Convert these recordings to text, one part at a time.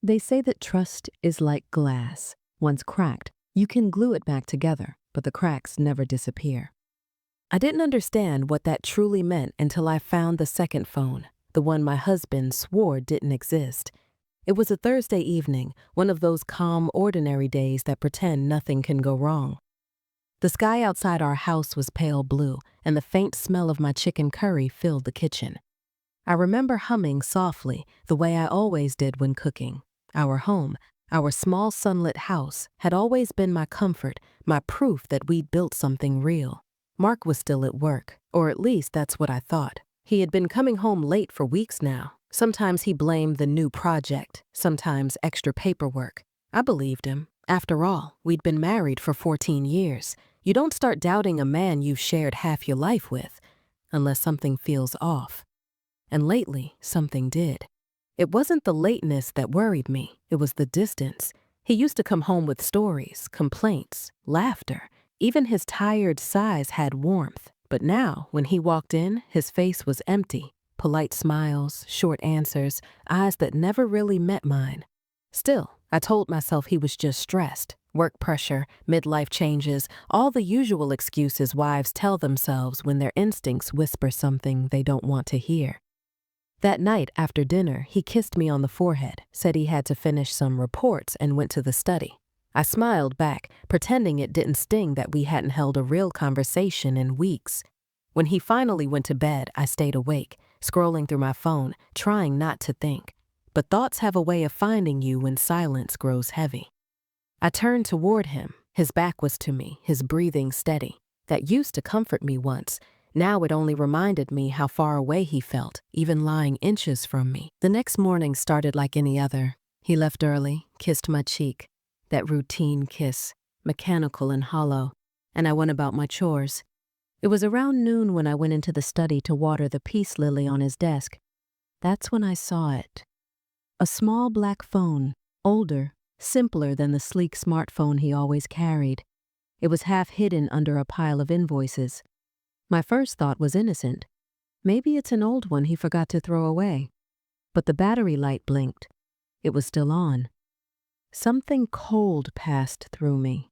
They say that trust is like glass. Once cracked, you can glue it back together, but the cracks never disappear. I didn't understand what that truly meant until I found the second phone, the one my husband swore didn't exist. It was a Thursday evening, one of those calm, ordinary days that pretend nothing can go wrong. The sky outside our house was pale blue, and the faint smell of my chicken curry filled the kitchen. I remember humming softly, the way I always did when cooking. Our home, our small sunlit house, had always been my comfort, my proof that we'd built something real. Mark was still at work, or at least that's what I thought. He had been coming home late for weeks now. Sometimes he blamed the new project, sometimes extra paperwork. I believed him. After all, we'd been married for 14 years. You don't start doubting a man you've shared half your life with, unless something feels off. And lately, something did. It wasn't the lateness that worried me, it was the distance. He used to come home with stories, complaints, laughter. Even his tired sighs had warmth. But now, when he walked in, his face was empty. Polite smiles, short answers, eyes that never really met mine. Still, I told myself he was just stressed. Work pressure, midlife changes, all the usual excuses wives tell themselves when their instincts whisper something they don't want to hear. That night after dinner, he kissed me on the forehead, said he had to finish some reports, and went to the study. I smiled back, pretending it didn't sting that we hadn't held a real conversation in weeks. When he finally went to bed, I stayed awake, scrolling through my phone, trying not to think. But thoughts have a way of finding you when silence grows heavy. I turned toward him. His back was to me, his breathing steady. That used to comfort me once. Now it only reminded me how far away he felt, even lying inches from me. The next morning started like any other. He left early, kissed my cheek. That routine kiss, mechanical and hollow, and I went about my chores. It was around noon when I went into the study to water the peace lily on his desk. That's when I saw it. A small black phone, older, simpler than the sleek smartphone he always carried. It was half hidden under a pile of invoices. My first thought was innocent. Maybe it's an old one he forgot to throw away. But the battery light blinked. It was still on. Something cold passed through me.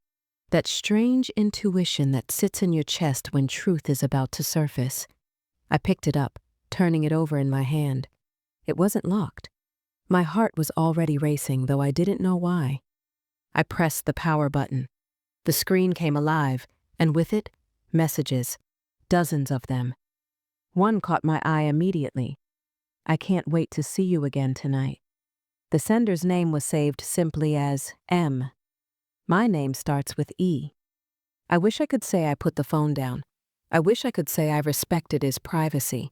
That strange intuition that sits in your chest when truth is about to surface. I picked it up, turning it over in my hand. It wasn't locked. My heart was already racing, though I didn't know why. I pressed the power button. The screen came alive, and with it, messages. Dozens of them. One caught my eye immediately. I can't wait to see you again tonight. The sender's name was saved simply as M. My name starts with E. I wish I could say I put the phone down. I wish I could say I respected his privacy.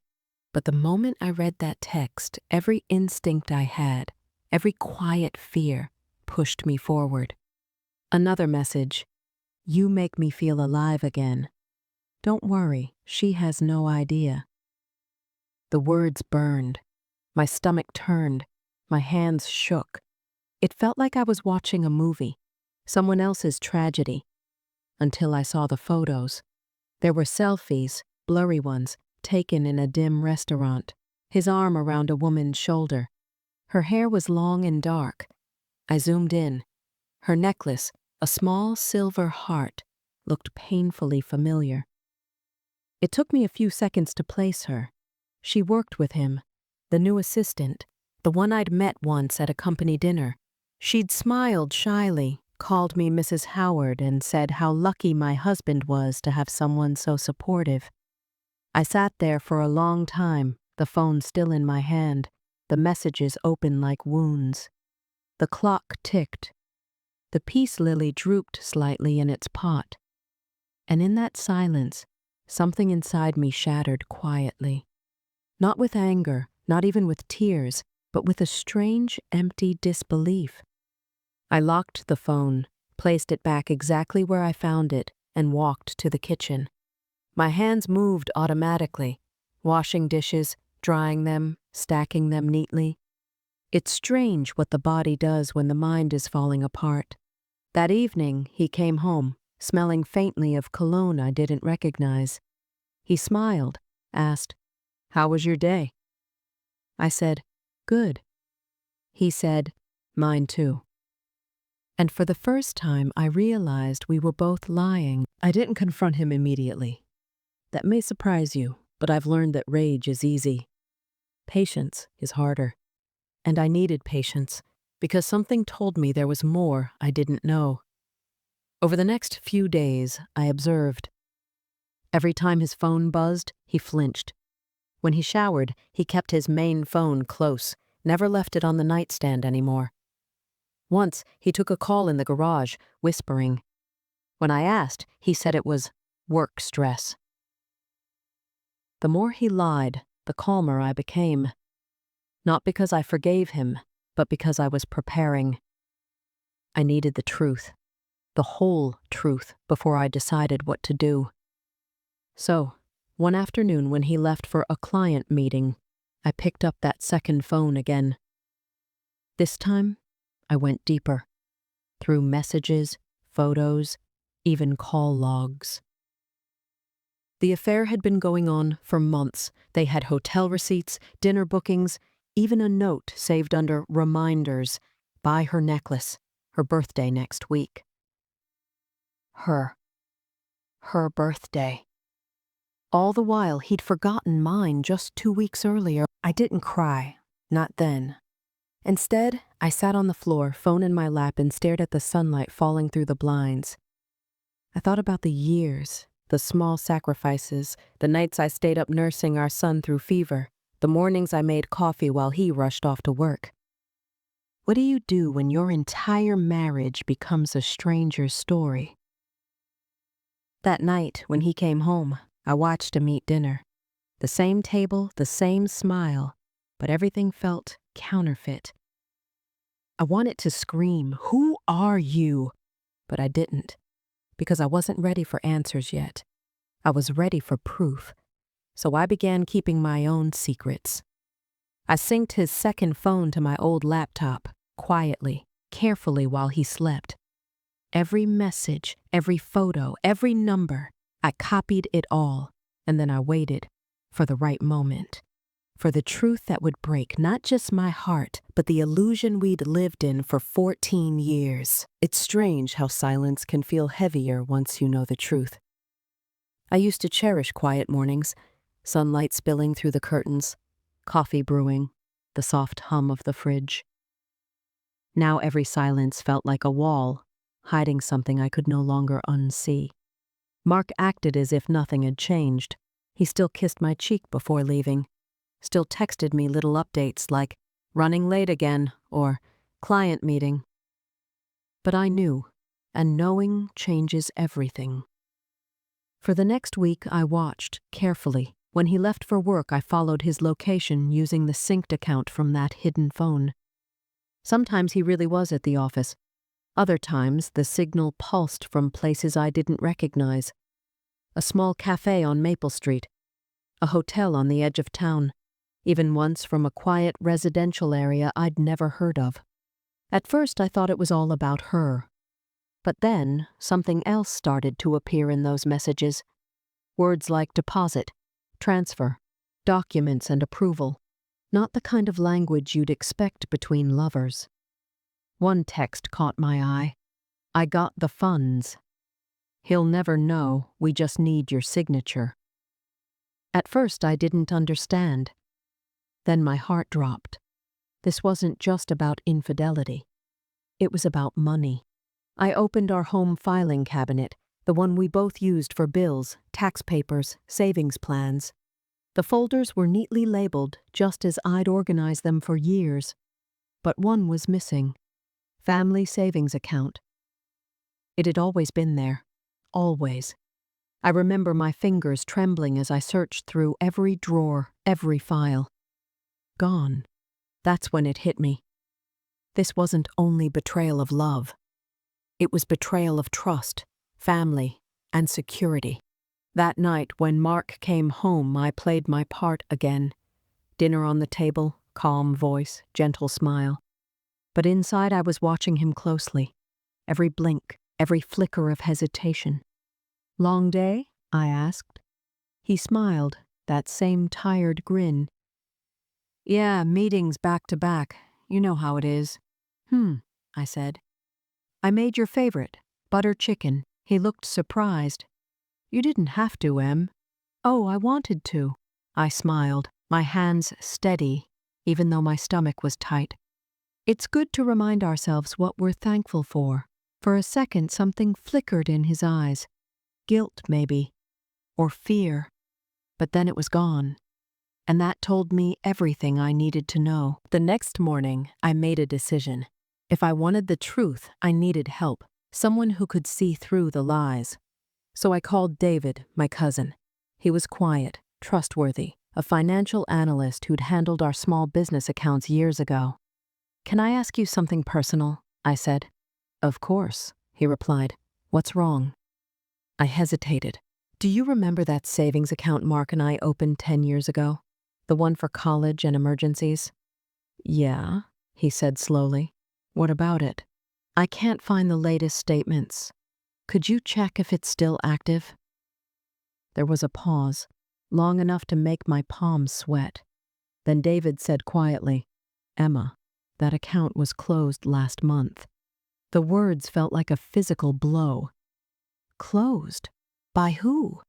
But the moment I read that text, every instinct I had, every quiet fear, pushed me forward. Another message. You make me feel alive again. Don't worry, she has no idea. The words burned. My stomach turned. My hands shook. It felt like I was watching a movie, someone else's tragedy, until I saw the photos. There were selfies, blurry ones, taken in a dim restaurant, his arm around a woman's shoulder. Her hair was long and dark. I zoomed in. Her necklace, a small silver heart, looked painfully familiar. It took me a few seconds to place her. She worked with him, the new assistant, the one I'd met once at a company dinner. She'd smiled shyly, called me Mrs. Howard, and said how lucky my husband was to have someone so supportive. I sat there for a long time, the phone still in my hand, the messages open like wounds. The clock ticked. The peace lily drooped slightly in its pot. And in that silence, something inside me shattered quietly. Not with anger, not even with tears, but with a strange, empty disbelief. I locked the phone, placed it back exactly where I found it, and walked to the kitchen. My hands moved automatically, washing dishes, drying them, stacking them neatly. It's strange what the body does when the mind is falling apart. That evening, he came home, smelling faintly of cologne I didn't recognize. He smiled, asked, "How was your day?" I said, "Good." He said, Mine too. And for the first time, I realized we were both lying. I didn't confront him immediately. That may surprise you, but I've learned that rage is easy. Patience is harder. And I needed patience because something told me there was more I didn't know. Over the next few days, I observed. Every time his phone buzzed, he flinched. When he showered, he kept his main phone close, never left it on the nightstand anymore. Once, he took a call in the garage, whispering. When I asked, he said it was work stress. The more he lied, the calmer I became. Not because I forgave him, but because I was preparing. I needed the truth, the whole truth, before I decided what to do. So, one afternoon when he left for a client meeting, I picked up that second phone again. This time, I went deeper, through messages, photos, even call logs. The affair had been going on for months. They had hotel receipts, dinner bookings, even a note saved under reminders. Buy her necklace, her birthday next week. Her birthday. All the while, he'd forgotten mine just 2 weeks earlier. I didn't cry, not then. Instead, I sat on the floor, phone in my lap, and stared at the sunlight falling through the blinds. I thought about the years, the small sacrifices, the nights I stayed up nursing our son through fever, the mornings I made coffee while he rushed off to work. What do you do when your entire marriage becomes a stranger's story? That night, when he came home, I watched him eat dinner. The same table, the same smile, but everything felt counterfeit. I wanted to scream, "Who are you?" But I didn't, because I wasn't ready for answers yet. I was ready for proof. So I began keeping my own secrets. I synced his second phone to my old laptop, quietly, carefully while he slept. Every message, every photo, every number, I copied it all, and then I waited for the right moment. For the truth that would break not just my heart, but the illusion we'd lived in for 14 years. It's strange how silence can feel heavier once you know the truth. I used to cherish quiet mornings, sunlight spilling through the curtains, coffee brewing, the soft hum of the fridge. Now every silence felt like a wall, hiding something I could no longer unsee. Mark acted as if nothing had changed. He still kissed my cheek before leaving. Still texted me little updates like, running late again, or client meeting. But I knew, and knowing changes everything. For the next week, I watched, carefully. When he left for work, I followed his location using the synced account from that hidden phone. Sometimes he really was at the office. Other times, the signal pulsed from places I didn't recognize. A small cafe on Maple Street. A hotel on the edge of town. Even once from a quiet residential area I'd never heard of. At first I thought it was all about her. But then something else started to appear in those messages. Words like deposit, transfer, documents and approval. Not the kind of language you'd expect between lovers. One text caught my eye. I got the funds. He'll never know, we just need your signature. At first I didn't understand. Then my heart dropped. This wasn't just about infidelity. It was about money. I opened our home filing cabinet, the one we both used for bills, tax papers, savings plans. The folders were neatly labeled, just as I'd organized them for years. But one was missing. Family savings account. It had always been there. Always. I remember my fingers trembling as I searched through every drawer, every file. Gone. That's when it hit me. This wasn't only betrayal of love. It was betrayal of trust, family, and security. That night, when Mark came home, I played my part again. Dinner on the table, calm voice, gentle smile. But inside I was watching him closely. Every blink, every flicker of hesitation. "Long day?" I asked. He smiled, that same tired grin. "Yeah, meetings back to back. You know how it is." I said. I made your favorite, butter chicken. He looked surprised. You didn't have to, Em. Oh, I wanted to. I smiled, my hands steady, even though my stomach was tight. It's good to remind ourselves what we're thankful for. For a second, something flickered in his eyes. Guilt, maybe. Or fear. But then it was gone. And that told me everything I needed to know. The next morning, I made a decision. If I wanted the truth, I needed help. Someone who could see through the lies. So I called David, my cousin. He was quiet, trustworthy, a financial analyst who'd handled our small business accounts years ago. Can I ask you something personal? I said. Of course, he replied. What's wrong? I hesitated. Do you remember that savings account Mark and I opened 10 years ago? The one for college and emergencies? Yeah, he said slowly. What about it? I can't find the latest statements. Could you check if it's still active? There was a pause, long enough to make my palms sweat. Then David said quietly, Emma, that account was closed last month. The words felt like a physical blow. Closed? By who?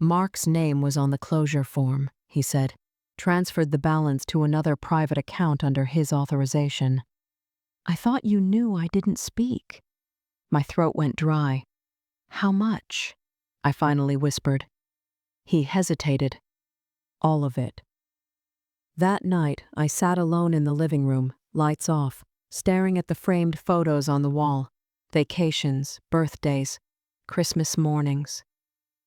Mark's name was on the closure form, he said. Transferred the balance to another private account under his authorization. I thought you knew I didn't speak. My throat went dry. How much? I finally whispered. He hesitated. All of it. That night, I sat alone in the living room, lights off, staring at the framed photos on the wall. Vacations, birthdays, Christmas mornings.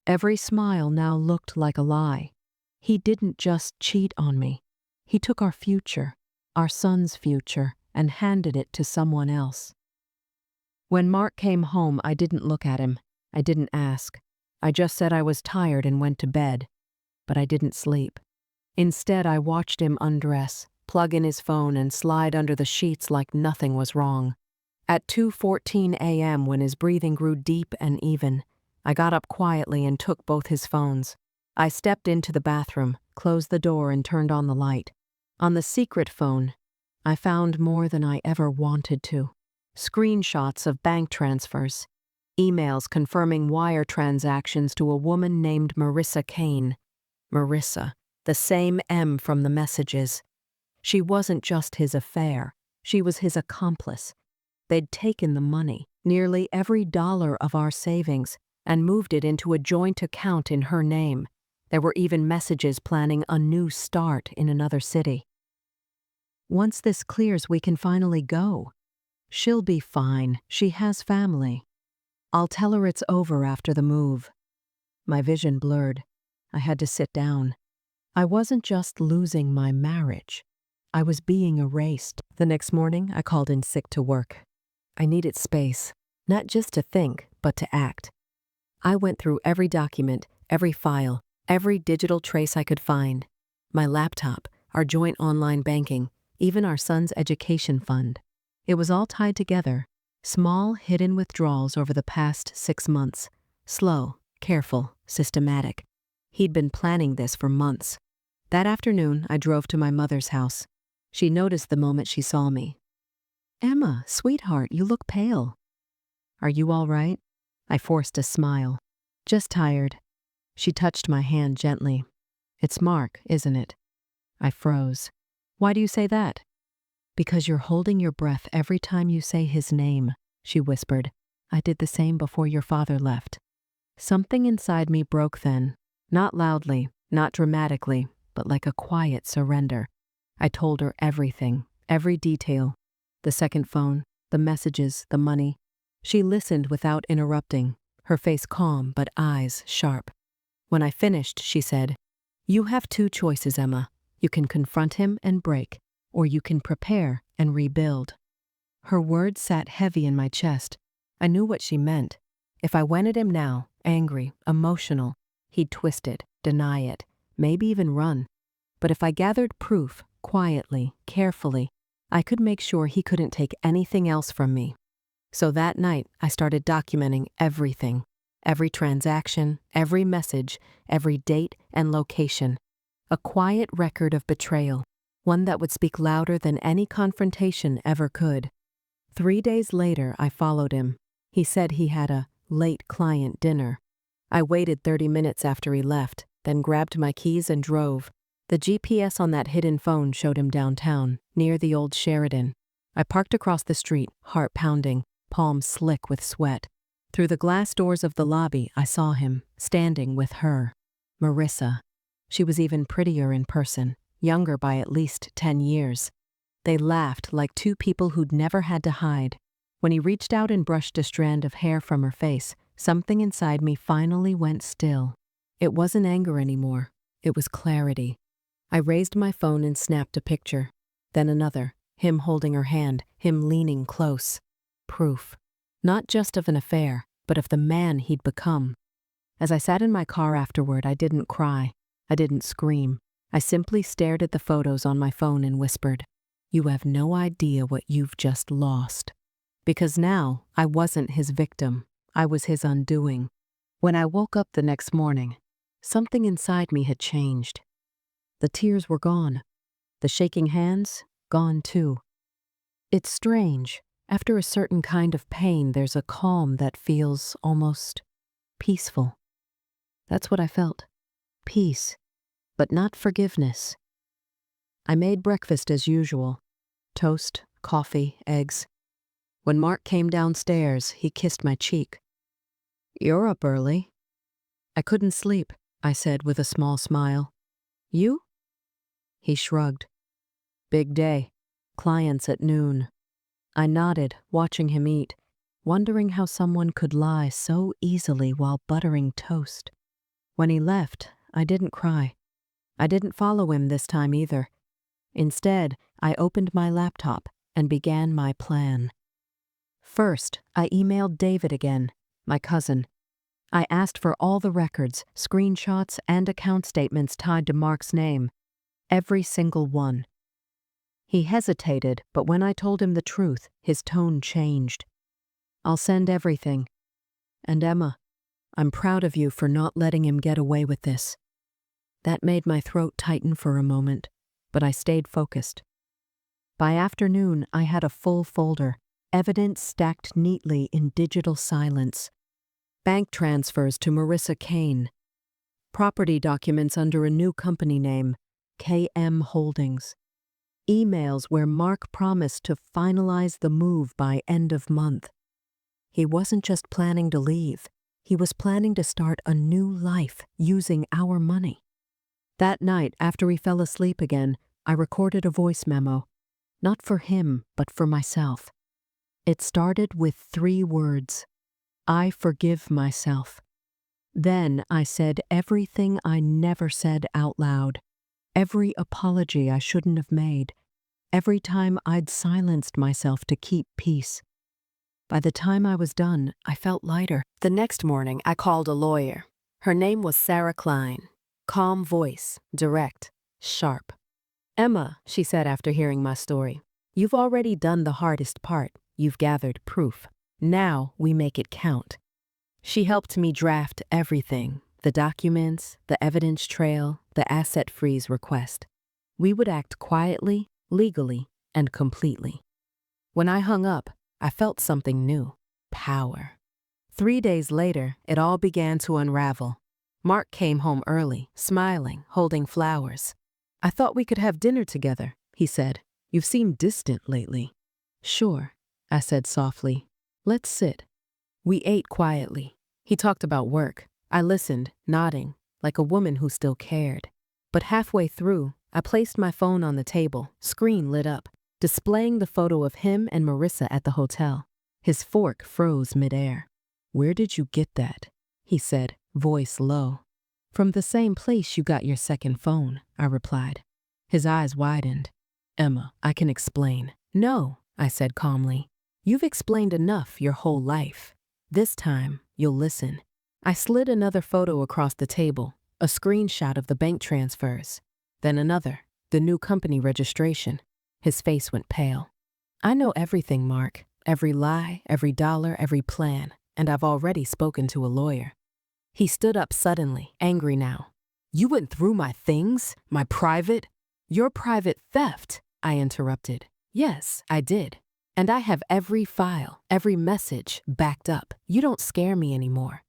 Every smile now looked like a lie. He didn't just cheat on me. He took our future, our son's future, and handed it to someone else. When Mark came home, I didn't look at him. I didn't ask. I just said I was tired and went to bed. But I didn't sleep. Instead, I watched him undress, plug in his phone, and slide under the sheets like nothing was wrong. At 2:14 a.m., when his breathing grew deep and even, I got up quietly and took both his phones. I stepped into the bathroom, closed the door, and turned on the light. On the secret phone, I found more than I ever wanted to. Screenshots of bank transfers, emails confirming wire transactions to a woman named Marissa Kane. Marissa, the same M from the messages. She wasn't just his affair, she was his accomplice. They'd taken the money, nearly every dollar of our savings, and moved it into a joint account in her name. There were even messages planning a new start in another city. Once this clears, we can finally go. She'll be fine. She has family. I'll tell her it's over after the move. My vision blurred. I had to sit down. I wasn't just losing my marriage. I was being erased. The next morning, I called in sick to work. I needed space, not just to think, but to act. I went through every document, every file, every digital trace I could find. My laptop, our joint online banking, even our son's education fund. It was all tied together, small, hidden withdrawals over the past 6 months. Slow, careful, systematic. He'd been planning this for months. That afternoon, I drove to my mother's house. She noticed the moment she saw me. Emma, sweetheart, you look pale. Are you all right? I forced a smile. Just tired. She touched my hand gently. It's Mark, isn't it? I froze. Why do you say that? Because you're holding your breath every time you say his name, she whispered. I did the same before your father left. Something inside me broke then. Not loudly, not dramatically, but like a quiet surrender. I told her everything, every detail. The second phone, the messages, the money. She listened without interrupting, her face calm but eyes sharp. When I finished, she said, You have 2 choices, Emma. You can confront him and break, or you can prepare and rebuild. Her words sat heavy in my chest. I knew what she meant. If I went at him now, angry, emotional, he'd twist it, deny it, maybe even run. But if I gathered proof, quietly, carefully, I could make sure he couldn't take anything else from me. So that night, I started documenting everything. Every transaction, every message, every date and location. A quiet record of betrayal, one that would speak louder than any confrontation ever could. 3 days later, I followed him. He said he had a late client dinner. I waited 30 minutes after he left, then grabbed my keys and drove. The GPS on that hidden phone showed him downtown, near the old Sheridan. I parked across the street, heart pounding, palms slick with sweat. Through the glass doors of the lobby, I saw him, standing with her, Marissa. She was even prettier in person, younger by at least 10 years. They laughed like two people who'd never had to hide. When he reached out and brushed a strand of hair from her face, something inside me finally went still. It wasn't anger anymore. It was clarity. I raised my phone and snapped a picture. Then another, him holding her hand, him leaning close. Proof. Not just of an affair, but of the man he'd become. As I sat in my car afterward, I didn't cry. I didn't scream. I simply stared at the photos on my phone and whispered, "You have no idea what you've just lost." Because now, I wasn't his victim. I was his undoing. When I woke up the next morning, something inside me had changed. The tears were gone. The shaking hands, gone too. It's strange. After a certain kind of pain, there's a calm that feels almost peaceful. That's what I felt. Peace, but not forgiveness. I made breakfast as usual. Toast, coffee, eggs. When Mark came downstairs, he kissed my cheek. "You're up early." "I couldn't sleep," I said with a small smile. "You?" He shrugged. "Big day. Clients at noon." I nodded, watching him eat, wondering how someone could lie so easily while buttering toast. When he left, I didn't cry. I didn't follow him this time either. Instead, I opened my laptop and began my plan. First, I emailed David again, my cousin. I asked for all the records, screenshots, and account statements tied to Mark's name. Every single one. He hesitated, but when I told him the truth, his tone changed. "I'll send everything. And Emma, I'm proud of you for not letting him get away with this." That made my throat tighten for a moment, but I stayed focused. By afternoon, I had a full folder, evidence stacked neatly in digital silence. Bank transfers to Marissa Kane. Property documents under a new company name, KM Holdings. Emails where Mark promised to finalize the move by end of month. He wasn't just planning to leave. He was planning to start a new life using our money. That night, after he fell asleep again, I recorded a voice memo. Not for him, but for myself. It started with 3 words. I forgive myself. Then I said everything I never said out loud. Every apology I shouldn't have made. Every time I'd silenced myself to keep peace. By the time I was done, I felt lighter. The next morning, I called a lawyer. Her name was Sarah Klein. Calm voice, direct, sharp. "Emma," she said after hearing my story, "you've already done the hardest part. You've gathered proof. Now we make it count." She helped me draft everything, the documents, the evidence trail, the asset freeze request. We would act quietly, legally, and completely. When I hung up, I felt something new. Power. 3 days later, it all began to unravel. Mark came home early, smiling, holding flowers. "I thought we could have dinner together," he said. "You've seemed distant lately." "Sure," I said softly. "Let's sit." We ate quietly. He talked about work. I listened, nodding, like a woman who still cared. But halfway through, I placed my phone on the table, screen lit up, displaying the photo of him and Marissa at the hotel. His fork froze midair. "Where did you get that?" he said, voice low. "From the same place you got your second phone," I replied. His eyes widened. "Emma, I can explain." "No," I said calmly. "You've explained enough your whole life. This time, you'll listen." I slid another photo across the table, a screenshot of the bank transfers. Then another, the new company registration. His face went pale. "I know everything, Mark. Every lie, every dollar, every plan. And I've already spoken to a lawyer." He stood up suddenly, angry now. "You went through my things? My private?" "Your private theft," I interrupted. "Yes, I did. And I have every file, every message backed up. You don't scare me anymore."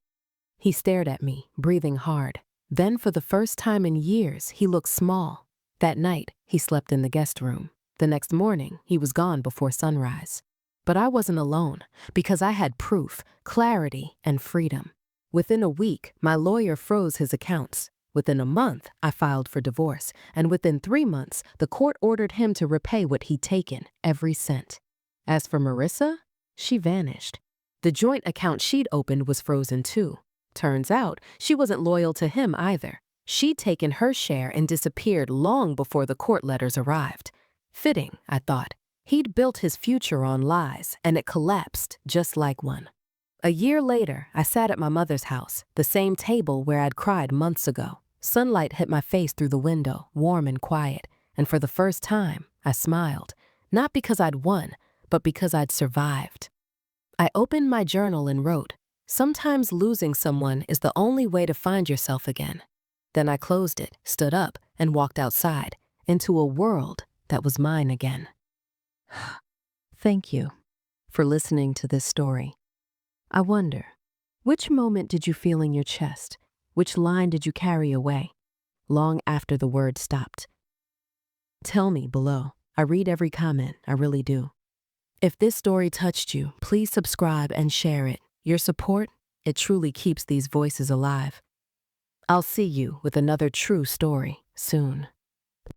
He stared at me, breathing hard. Then, for the first time in years, he looked small. That night, he slept in the guest room. The next morning, he was gone before sunrise. But I wasn't alone, because I had proof, clarity, and freedom. Within a week, my lawyer froze his accounts. Within a month, I filed for divorce, and within 3 months, the court ordered him to repay what he'd taken, every cent. As for Marissa, she vanished. The joint account she'd opened was frozen too. Turns out, she wasn't loyal to him either. She'd taken her share and disappeared long before the court letters arrived. Fitting, I thought. He'd built his future on lies, and it collapsed just like one. A year later, I sat at my mother's house, the same table where I'd cried months ago. Sunlight hit my face through the window, warm and quiet, and for the first time, I smiled. Not because I'd won, but because I'd survived. I opened my journal and wrote, "Sometimes losing someone is the only way to find yourself again." Then I closed it, stood up, and walked outside, into a world that was mine again. Thank you for listening to this story. I wonder, which moment did you feel in your chest? Which line did you carry away, long after the word stopped? Tell me below. I read every comment, I really do. If this story touched you, please subscribe and share it. Your support, it truly keeps these voices alive. I'll see you with another true story soon.